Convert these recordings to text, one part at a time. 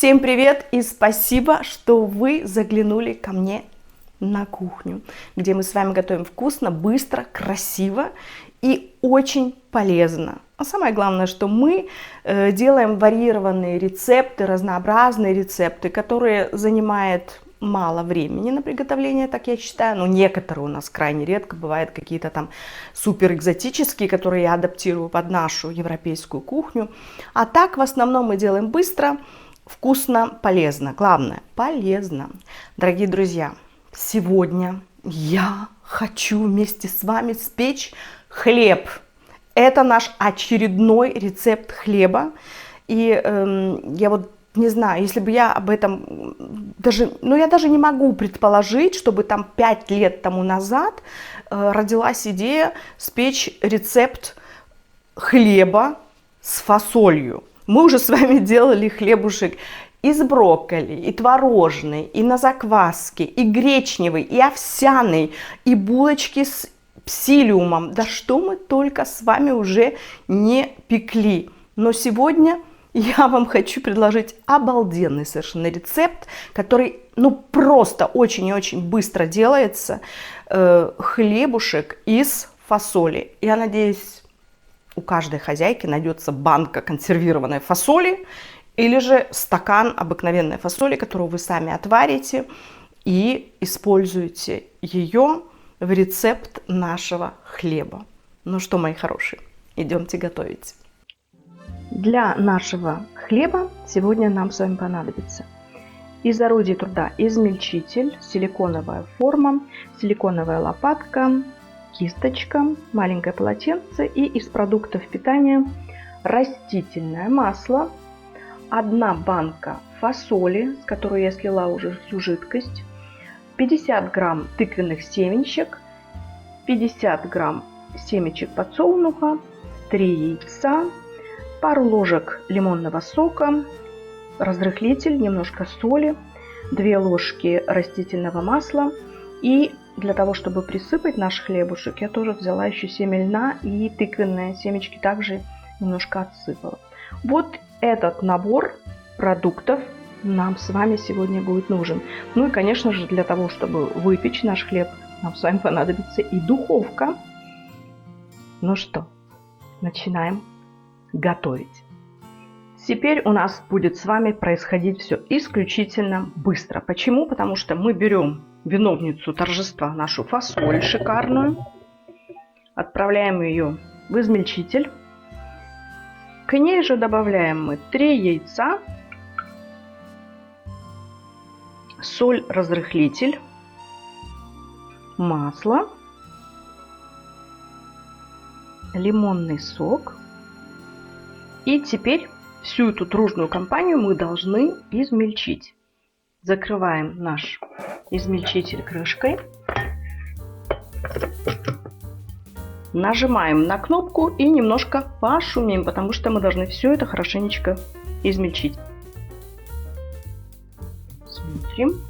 Всем привет и спасибо, что вы заглянули ко мне на кухню, где мы с вами готовим вкусно, быстро, красиво и очень полезно. А самое главное, что мы делаем варьированные рецепты, разнообразные рецепты, которые занимают мало времени на приготовление, так я считаю. Но некоторые у нас крайне редко бывают какие-то там супер экзотические, которые я адаптирую под нашу европейскую кухню. А так в основном мы делаем быстро, вкусно, полезно. Главное, полезно. Дорогие друзья, сегодня я хочу вместе с вами спечь хлеб. Это наш очередной рецепт хлеба. И я вот не знаю, если бы я об этом я даже не могу предположить, чтобы там 5 лет тому назад родилась идея спечь рецепт хлеба с фасолью. Мы уже с вами делали хлебушек из брокколи, и творожный, и на закваске, и гречневый, и овсяный, и булочки с псилиумом. Да что мы только с вами уже не пекли. Но сегодня я вам хочу предложить обалденный совершенно рецепт, который просто очень и очень быстро делается. Хлебушек из фасоли. Я надеюсь, у каждой хозяйки найдется банка консервированной фасоли или же стакан обыкновенной фасоли, которую вы сами отварите и используете ее в рецепт нашего хлеба. Ну что, мои хорошие, идемте готовить. Для нашего хлеба сегодня нам с вами понадобится из орудий труда измельчитель, силиконовая форма, силиконовая лопатка, кисточка, маленькое полотенце и из продуктов питания растительное масло, 1 банка фасоли, с которой я слила уже всю жидкость, 50 грамм тыквенных семечек, 50 грамм семечек подсолнуха, 3 яйца, пару ложек лимонного сока, разрыхлитель, немножко соли, 2 ложки растительного масла. И для того, чтобы присыпать наш хлебушек, я тоже взяла еще семя льна и тыквенные семечки также немножко отсыпала. Вот этот набор продуктов нам с вами сегодня будет нужен. Ну и, конечно же, для того, чтобы выпечь наш хлеб, нам с вами понадобится и духовка. Ну что, начинаем готовить. Теперь у нас будет с вами происходить все исключительно быстро. Почему? Потому что мы берем виновницу торжества, нашу фасоль шикарную, отправляем ее в измельчитель. К ней же добавляем мы 3 яйца, соль, разрыхлитель, масло, лимонный сок. И теперь всю эту дружную компанию мы должны измельчить. Закрываем наш измельчитель крышкой. Нажимаем на кнопку и немножко пошумим, потому что мы должны все это хорошенечко измельчить. Смотрим.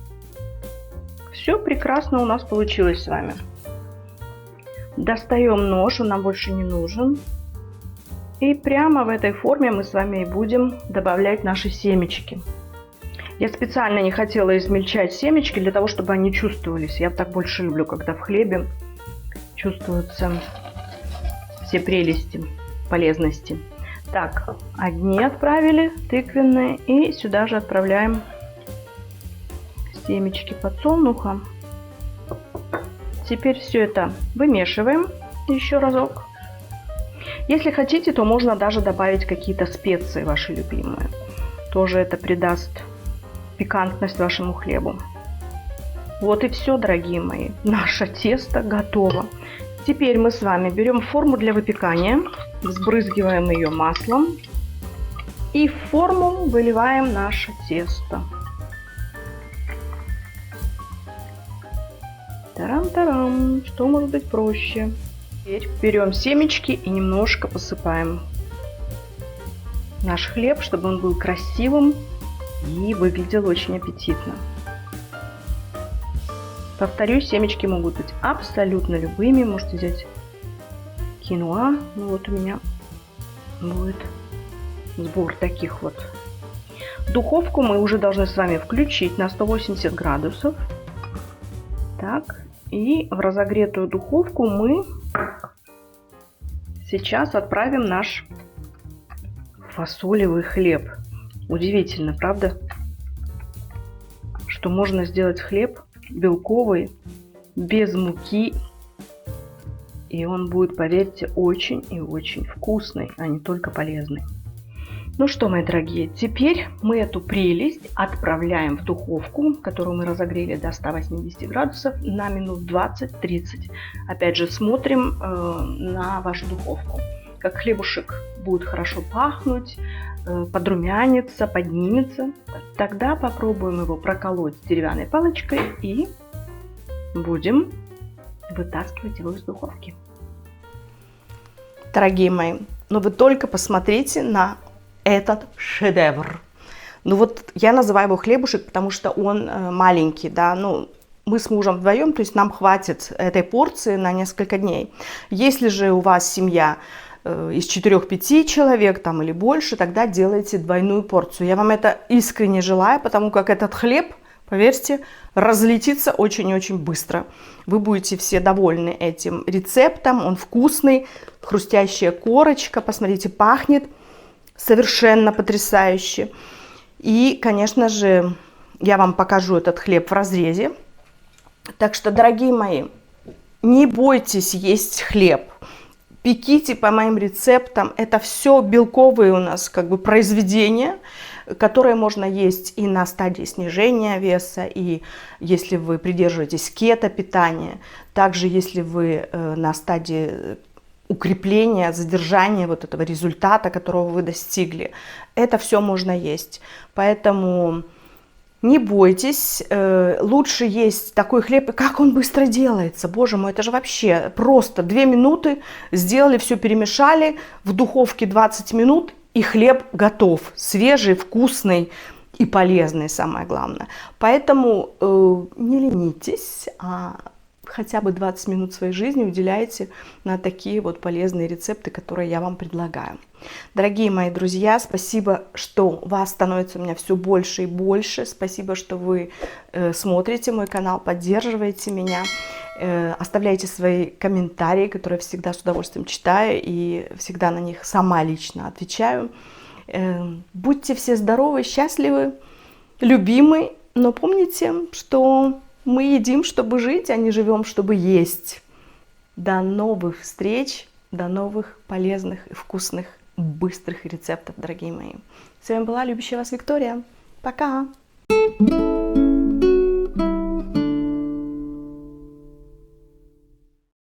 Все прекрасно у нас получилось с вами. Достаем нож, он нам больше не нужен. И прямо в этой форме мы с вами и будем добавлять наши семечки. Я специально не хотела измельчать семечки для того, чтобы они чувствовались. Я так больше люблю, когда в хлебе чувствуются все прелести, полезности. Так, одни отправили, тыквенные, и сюда же отправляем семечки подсолнуха. Теперь все это вымешиваем еще разок. Если хотите, то можно даже добавить какие-то специи ваши любимые. Тоже это придаст пикантность вашему хлебу. Вот и все, дорогие мои. Наше тесто готово. Теперь мы с вами берем форму для выпекания, сбрызгиваем ее маслом и в форму выливаем наше тесто. Тарам-тарам! Что может быть проще? Теперь берем семечки и немножко посыпаем наш хлеб, чтобы он был красивым и выглядел очень аппетитно. Повторюсь, семечки могут быть абсолютно любыми. Можете взять киноа. Ну вот у меня будет сбор таких вот Духовку мы уже должны с вами включить на 180 градусов. Так, и в разогретую духовку мы сейчас отправим наш фасолевый хлеб. Удивительно, правда? Что можно сделать хлеб белковый, без муки. И он будет, поверьте, очень и очень вкусный, а не только полезный. Ну что, мои дорогие, теперь мы эту прелесть отправляем в духовку, которую мы разогрели до 180 градусов, на минут 20-30. Опять же, смотрим на вашу духовку. Как хлебушек будет хорошо пахнуть, подрумянится, поднимется. Тогда попробуем его проколоть деревянной палочкой и будем вытаскивать его из духовки. Дорогие мои, ну вы только посмотрите на этот шедевр. Ну вот я называю его хлебушек, потому что он маленький, да, ну мы с мужем вдвоем, то есть нам хватит этой порции на несколько дней. Если же у вас семья из 4-5 человек там или больше, тогда делайте двойную порцию. Я вам это искренне желаю, потому как этот хлеб, поверьте, разлетится очень-очень быстро. Вы будете все довольны этим рецептом, он вкусный, хрустящая корочка, посмотрите, пахнет совершенно потрясающе. И, конечно же, я вам покажу этот хлеб в разрезе. Так что, дорогие мои, не бойтесь есть хлеб. Пеките по моим рецептам. Это все белковые у нас как бы произведения, которые можно есть и на стадии снижения веса, и если вы придерживаетесь кето-питания, также если вы на стадии укрепления, задержания вот этого результата, которого вы достигли. Это все можно есть. Поэтому не бойтесь, лучше есть такой хлеб. Как он быстро делается, боже мой, это же вообще просто 2 минуты, сделали, все перемешали, в духовке 20 минут, и хлеб готов, свежий, вкусный и полезный, самое главное. Поэтому не ленитесь, а хотя бы 20 минут своей жизни уделяйте на такие вот полезные рецепты, которые я вам предлагаю. Дорогие мои друзья, спасибо, что вас становится у меня все больше и больше. Спасибо, что вы смотрите мой канал, поддерживаете меня, оставляйте свои комментарии, которые я всегда с удовольствием читаю и всегда на них сама лично отвечаю. Будьте все здоровы, счастливы, любимы, но помните, что мы едим, чтобы жить, а не живем, чтобы есть. До новых встреч, до новых полезных, вкусных, быстрых рецептов, дорогие мои. С вами была любящая вас Виктория. Пока!